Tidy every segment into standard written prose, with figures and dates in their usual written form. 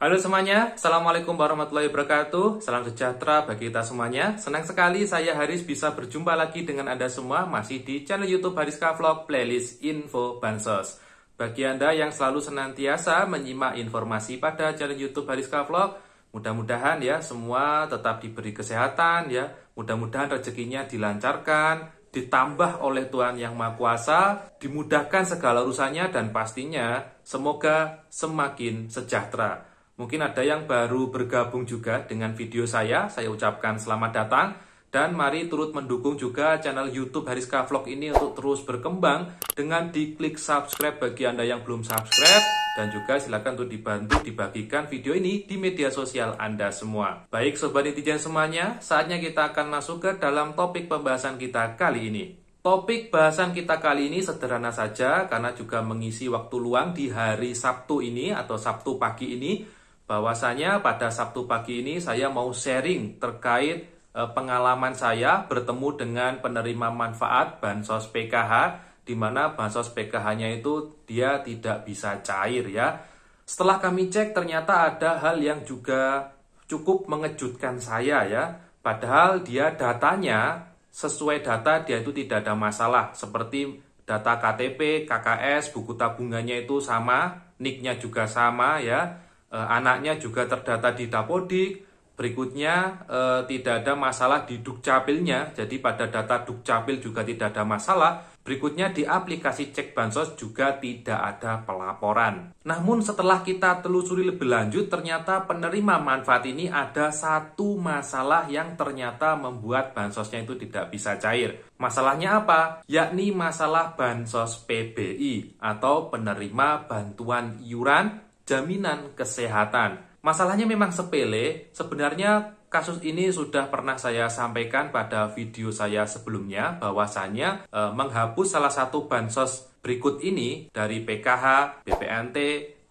Halo semuanya, Assalamualaikum warahmatullahi wabarakatuh. Salam sejahtera bagi kita semuanya. Senang sekali saya Haris bisa berjumpa lagi dengan Anda semua masih di channel YouTube Hariska Vlog Playlist Info Bansos. Bagi Anda yang selalu senantiasa menyimak informasi pada channel YouTube Hariska Vlog, mudah-mudahan ya semua tetap diberi kesehatan ya. Mudah-mudahan rezekinya dilancarkan, ditambah oleh Tuhan Yang Maha Kuasa, dimudahkan segala urusannya dan pastinya semoga semakin sejahtera. Mungkin ada yang baru bergabung juga dengan video saya ucapkan selamat datang. Dan mari turut mendukung juga channel YouTube Hariska Vlog ini untuk terus berkembang dengan diklik subscribe bagi Anda yang belum subscribe. Dan juga silakan untuk dibantu dibagikan video ini di media sosial Anda semua. Baik Sobat Netizen semuanya, saatnya kita akan masuk ke dalam topik pembahasan kita kali ini. Topik bahasan kita kali ini sederhana saja karena juga mengisi waktu luang di hari Sabtu ini atau Sabtu pagi ini. Bahwasanya pada Sabtu pagi ini saya mau sharing terkait pengalaman saya bertemu dengan penerima manfaat Bansos PKH, di mana Bansos PKH-nya itu dia tidak bisa cair ya. Setelah kami cek ternyata ada hal yang juga cukup mengejutkan saya ya. Padahal dia datanya sesuai data dia itu tidak ada masalah. Seperti data KTP, KKS, buku tabungannya itu sama, NIK-nya juga sama ya. Anaknya juga terdata di Dapodik. Berikutnya tidak ada masalah di Dukcapilnya. Jadi pada data Dukcapil juga tidak ada masalah. Berikutnya di aplikasi cek bansos juga tidak ada pelaporan. Namun setelah kita telusuri lebih lanjut, ternyata penerima manfaat ini ada satu masalah yang ternyata membuat bansosnya itu tidak bisa cair. Masalahnya apa? Yakni masalah bansos PBI atau penerima bantuan iuran jaminan kesehatan. Masalahnya memang sepele. Sebenarnya kasus ini sudah pernah saya sampaikan pada video saya sebelumnya, bahwasannya menghapus salah satu bansos berikut ini dari PKH, BPNT,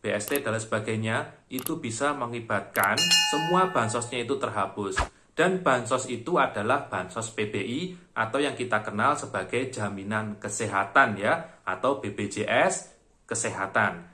BST dan sebagainya itu bisa mengakibatkan semua bansosnya itu terhapus. Dan bansos itu adalah bansos PBI atau yang kita kenal sebagai jaminan kesehatan ya, atau BPJS kesehatan.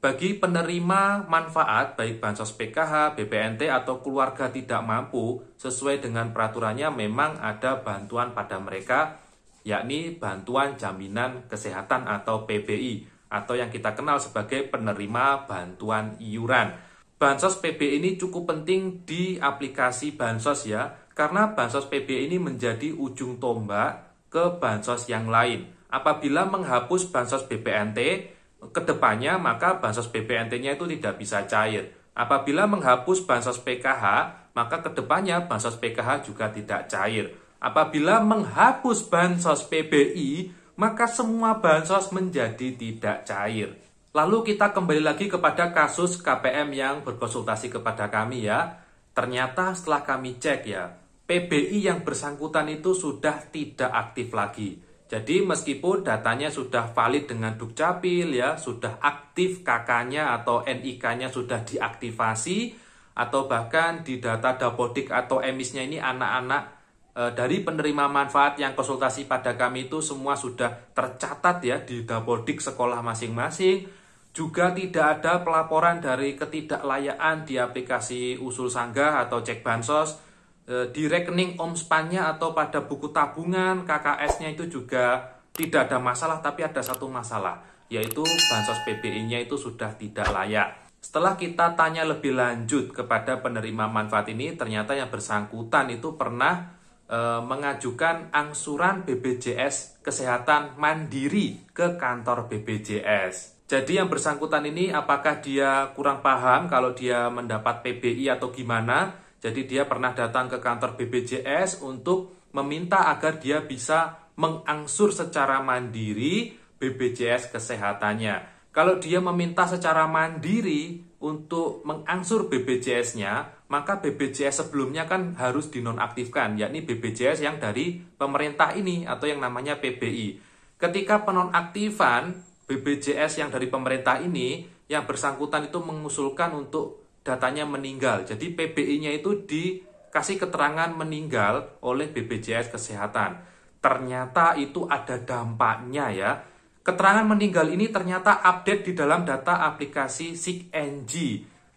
Bagi penerima manfaat, baik bansos PKH, BPNT, atau keluarga tidak mampu, sesuai dengan peraturannya memang ada bantuan pada mereka, yakni bantuan jaminan kesehatan atau PBI, atau yang kita kenal sebagai penerima bantuan iuran. Bansos PBI ini cukup penting di aplikasi bansos ya, karena bansos PBI ini menjadi ujung tombak ke bansos yang lain. Apabila menghapus bansos BPNT, kedepannya maka bansos BPNT-nya itu tidak bisa cair. Apabila menghapus bansos PKH, maka kedepannya bansos PKH juga tidak cair. Apabila menghapus bansos PBI, maka semua bansos menjadi tidak cair. Lalu kita kembali lagi kepada kasus KPM yang berkonsultasi kepada kami ya. Ternyata setelah kami cek ya, PBI yang bersangkutan itu sudah tidak aktif lagi. Jadi meskipun datanya sudah valid dengan Dukcapil ya, sudah aktif KK-nya atau NIK-nya sudah diaktifasi, atau bahkan di data Dapodik atau emisnya ini anak-anak dari penerima manfaat yang konsultasi pada kami itu semua sudah tercatat ya di Dapodik sekolah masing-masing. Juga tidak ada pelaporan dari ketidaklayaan di aplikasi Usul Sanggah atau Cek Bansos. Di rekening OMSPAN-nya atau pada buku tabungan KKS-nya itu juga tidak ada masalah, tapi ada satu masalah, yaitu bansos PBI-nya itu sudah tidak layak. Setelah kita tanya lebih lanjut kepada penerima manfaat ini, ternyata yang bersangkutan itu pernah mengajukan angsuran BPJS Kesehatan mandiri ke kantor BPJS. Jadi yang bersangkutan ini apakah dia kurang paham kalau dia mendapat PBI atau gimana? Jadi dia pernah datang ke kantor BPJS untuk meminta agar dia bisa mengangsur secara mandiri BPJS kesehatannya. Kalau dia meminta secara mandiri untuk mengangsur BPJS-nya, maka BPJS sebelumnya kan harus dinonaktifkan, yakni BPJS yang dari pemerintah ini atau yang namanya PBI. Ketika penonaktifan BPJS yang dari pemerintah ini, yang bersangkutan itu mengusulkan untuk datanya meninggal. Jadi PBI-nya itu dikasih keterangan meninggal oleh BPJS Kesehatan. Ternyata itu ada dampaknya ya. Keterangan meninggal ini ternyata update di dalam data aplikasi SIKNG.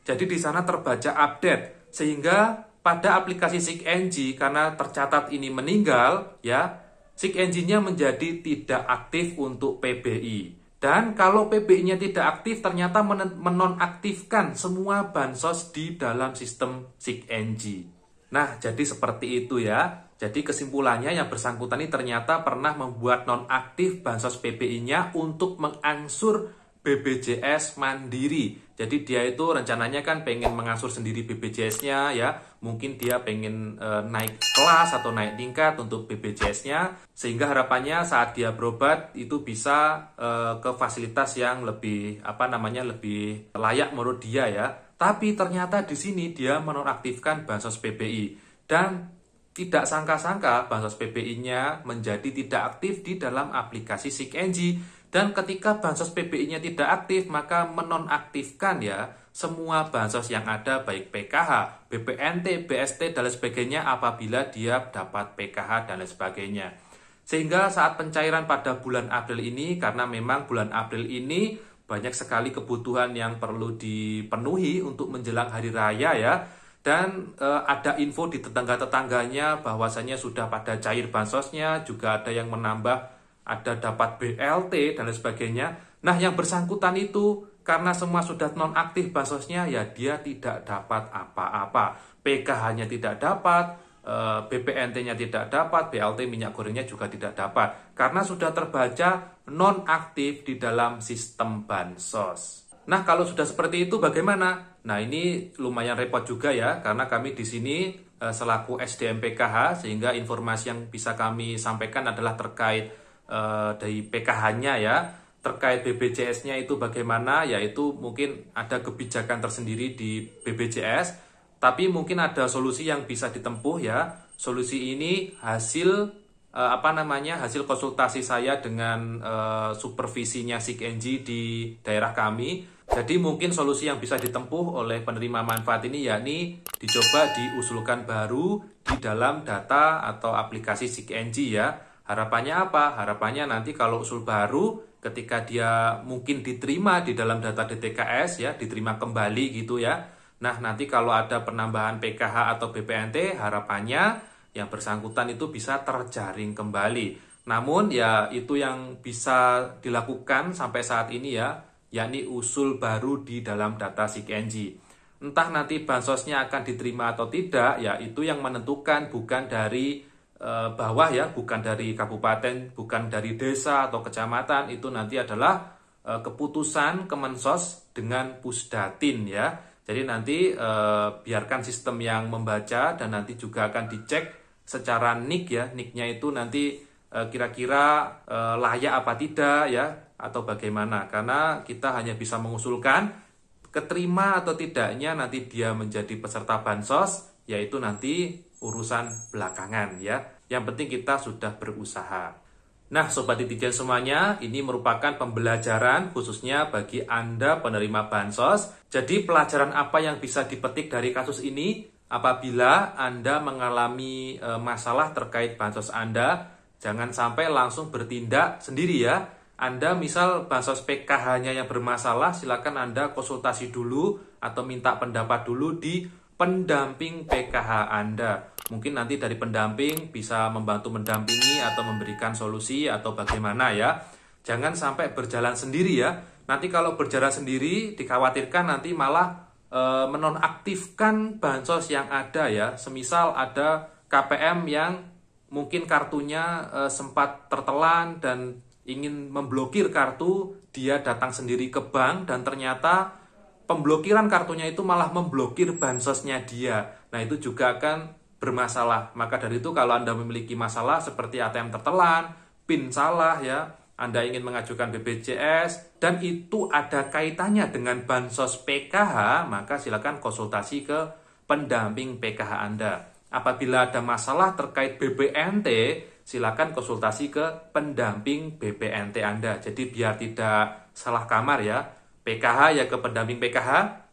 Jadi di sana terbaca update, sehingga pada aplikasi SIG-NG karena tercatat ini meninggal, ya, SIG-NG-nya menjadi tidak aktif untuk PBI. Dan kalau PBI-nya tidak aktif, ternyata menonaktifkan semua bansos di dalam sistem SIG-NG. Nah, jadi seperti itu ya. Jadi kesimpulannya yang bersangkutan ini ternyata pernah membuat nonaktif bansos PBI-nya untuk mengangsur BPJS Mandiri. Jadi dia itu rencananya kan pengen mengangsur sendiri BPJS-nya ya. Mungkin dia pengen naik kelas atau naik tingkat untuk BPJS-nya. Sehingga harapannya saat dia berobat itu bisa ke fasilitas yang lebih lebih layak menurut dia ya. Tapi ternyata di sini dia menonaktifkan bansos PBI. Dan tidak sangka-sangka bansos PBI-nya menjadi tidak aktif di dalam aplikasi SIG-NG. Dan ketika bansos PBI-nya tidak aktif, maka menonaktifkan ya semua bansos yang ada, baik PKH, BPNT, BST, dan lain sebagainya apabila dia dapat PKH dan lain sebagainya. Sehingga saat pencairan pada bulan April ini, karena memang bulan April ini banyak sekali kebutuhan yang perlu dipenuhi untuk menjelang hari raya ya. Dan ada info di tetangga-tetangganya bahwasanya sudah pada cair bansosnya, juga ada yang menambah, ada dapat BLT dan lain sebagainya. Nah, yang bersangkutan itu karena semua sudah nonaktif bansosnya, ya dia tidak dapat apa-apa. PKH-nya tidak dapat, BPNT-nya tidak dapat, BLT minyak gorengnya juga tidak dapat. Karena sudah terbaca nonaktif di dalam sistem bansos. Nah, kalau sudah seperti itu bagaimana? Nah, ini lumayan repot juga ya, karena kami di sini selaku SDM PKH, sehingga informasi yang bisa kami sampaikan adalah terkait dari PKH-nya ya. Terkait BPJS-nya itu bagaimana, yaitu mungkin ada kebijakan tersendiri di BPJS, tapi mungkin ada solusi yang bisa ditempuh ya. Solusi ini hasil hasil konsultasi saya dengan supervisinya SIG-NG di daerah kami. Jadi mungkin solusi yang bisa ditempuh oleh penerima manfaat ini yakni dicoba diusulkan baru di dalam data atau aplikasi SIG-NG ya. Harapannya apa? Harapannya nanti kalau usul baru ketika dia mungkin diterima di dalam data DTKS ya, diterima kembali gitu ya. Nah, nanti kalau ada penambahan PKH atau BPNT, harapannya yang bersangkutan itu bisa terjaring kembali. Namun ya itu yang bisa dilakukan sampai saat ini ya, yakni usul baru di dalam data SIG-NG. Entah nanti bansosnya akan diterima atau tidak, ya itu yang menentukan bukan dari bawah ya, bukan dari kabupaten, bukan dari desa atau kecamatan. Itu nanti adalah keputusan Kemensos dengan Pusdatin ya. Jadi nanti biarkan sistem yang membaca dan nanti juga akan dicek secara NIK ya. NIK-nya itu nanti kira-kira layak apa tidak ya, atau bagaimana. Karena kita hanya bisa mengusulkan, keterima atau tidaknya nanti dia menjadi peserta bansos, yaitu nanti urusan belakangan ya. Yang penting kita sudah berusaha. Nah, Sobat Netizen semuanya, ini merupakan pembelajaran khususnya bagi Anda penerima bansos. Jadi pelajaran apa yang bisa dipetik dari kasus ini? Apabila Anda mengalami masalah terkait bansos Anda, jangan sampai langsung bertindak sendiri ya. Anda misal bansos PKH-nya yang bermasalah, silakan Anda konsultasi dulu atau minta pendapat dulu di pendamping PKH Anda. Mungkin nanti dari pendamping bisa membantu mendampingi atau memberikan solusi atau bagaimana ya. Jangan sampai berjalan sendiri ya. Nanti kalau berjalan sendiri dikhawatirkan nanti malah menonaktifkan bansos yang ada ya. Semisal ada KPM yang mungkin kartunya sempat tertelan dan ingin memblokir kartu, dia datang sendiri ke bank dan ternyata pemblokiran kartunya itu malah memblokir bansosnya dia. Nah, itu juga akan bermasalah. Maka dari itu kalau Anda memiliki masalah seperti ATM tertelan, PIN salah ya, Anda ingin mengajukan BPJS dan itu ada kaitannya dengan bansos PKH, maka silakan konsultasi ke pendamping PKH Anda. Apabila ada masalah terkait BPNT, silakan konsultasi ke pendamping BPNT Anda. Jadi biar tidak salah kamar ya. PKH ya ke pendamping PKH,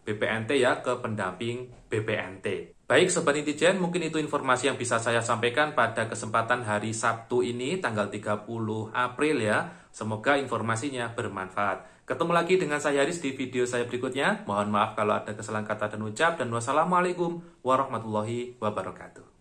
BPNT ya ke pendamping BPNT. Baik Sobat Netizen, mungkin itu informasi yang bisa saya sampaikan pada kesempatan hari Sabtu ini, tanggal 30 April ya. Semoga informasinya bermanfaat. Ketemu lagi dengan saya Haris di video saya berikutnya. Mohon maaf kalau ada kesalahan kata dan ucap, dan wassalamualaikum warahmatullahi wabarakatuh.